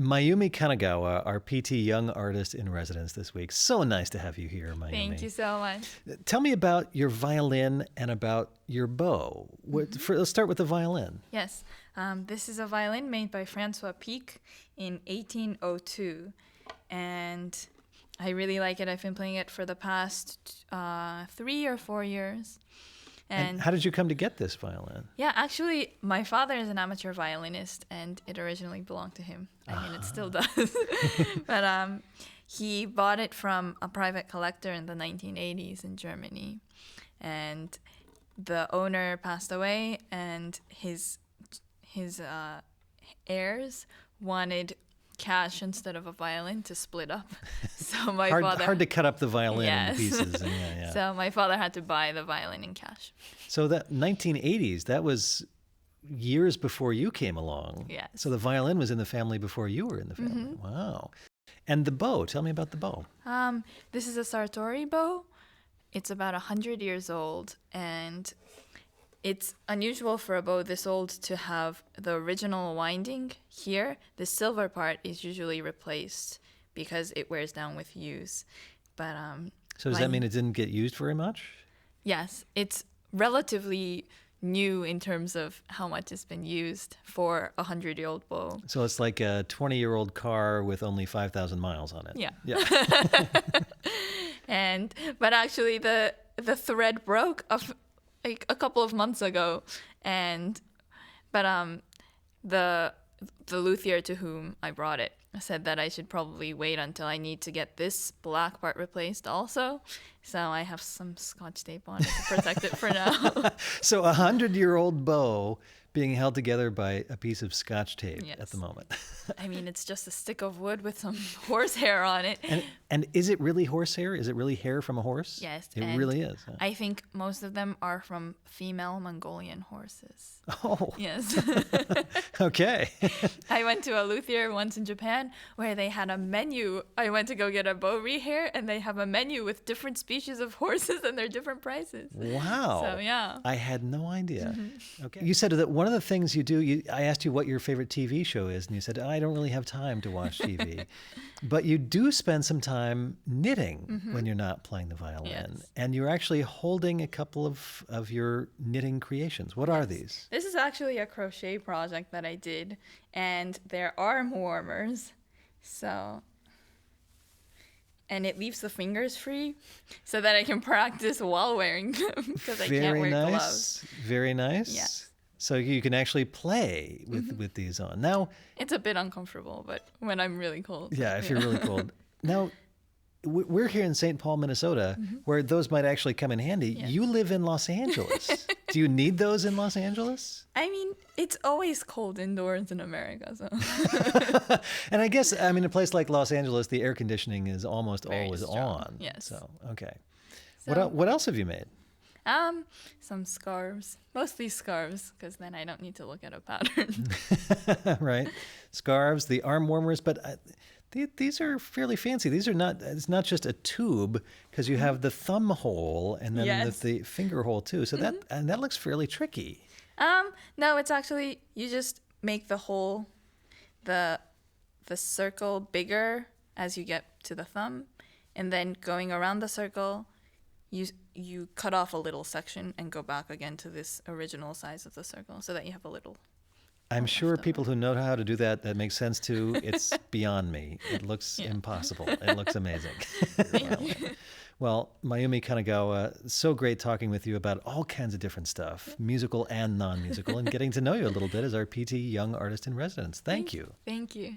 Mayumi Kanagawa, our PT Young Artist in Residence this week. So nice to have you here, Mayumi. Thank you so much. Tell me about your violin and about your bow. Let's start with the violin. Yes. This is a violin made by Francois Pic in 1802. And I really like it. I've been playing it for the past 3 or 4 years. And how did you come to get this violin? Yeah, actually, my father is an amateur violinist, and it originally belonged to him. I mean, it still does. But he bought it from a private collector in the 1980s in Germany. And the owner passed away, and his heirs wanted cash instead of a violin to split up. So my father hard to cut up the violin into pieces. Yeah. So my father had to buy the violin in cash. So that 1980s, that was years before you came along. Yes. So the violin was in the family before you were in the family. Mm-hmm. Wow. And the bow, tell me about the bow. This is a Sartori bow. It's about 100 years old, and it's unusual for a bow this old to have the original winding here. The silver part is usually replaced because it wears down with use. But so does that mean it didn't get used very much? Yes, it's relatively new in terms of how much it's been used for a 100-year-old bow. So it's like a 20-year-old car with only 5,000 miles on it. Yeah. But actually the thread broke like a couple of months ago, but the luthier to whom I brought it said that I should probably wait until I need to get this black part replaced also. So I have some Scotch tape on it to protect it for now. So a 100-year-old bow being held together by a piece of Scotch tape at the moment. I mean, it's just a stick of wood with some horsehair on it. And is it really horsehair? Is it really hair from a horse? Yes. It really is. Huh? I think most of them are from female Mongolian horses. Oh. Yes. Okay. I went to a luthier once in Japan where they had a menu. I went to go get a bow rehair, and they have a menu with different species of horses and their different prices. Wow. So, yeah. I had no idea. Mm-hmm. Okay. You said that one of the things you do, I asked you what your favorite TV show is, and you said, I don't really have time to watch TV. But you do spend some time knitting when you're not playing the violin. Yes. And you're actually holding a couple of your knitting creations. What are these? This is actually a crochet project that I did, and they're arm warmers. And it leaves the fingers free so that I can practice while wearing them because I can't wear gloves. Very nice. Yes. So you can actually play with these on. Now, it's a bit uncomfortable, but when I'm really cold. Yeah, if you're really cold. Now, we're here in St. Paul, Minnesota, where those might actually come in handy. Yes. You live in Los Angeles. Do you need those in Los Angeles? I mean, it's always cold indoors in America. So. And I guess, I mean, a place like Los Angeles, the air conditioning is almost very always strong. on. Yes. So, okay. So, what else have you made? Some scarves, mostly scarves, because then I don't need to look at a pattern. Right. Scarves, the arm warmers, but these are fairly fancy. These are not, it's not just a tube, because you have the thumb hole and then the finger hole too. So that looks fairly tricky. No, it's actually, you just make the hole, the circle bigger as you get to the thumb, and then going around the circle, you cut off a little section and go back again to this original size of the circle so that you have a little. I'm sure people who know how to do that makes sense too. It's beyond me. It looks impossible. It looks amazing. Well, Mayumi Kanagawa, so great talking with you about all kinds of different stuff, musical and non-musical, and getting to know you a little bit as our PT Young Artist in Residence. Thank you. Thank you.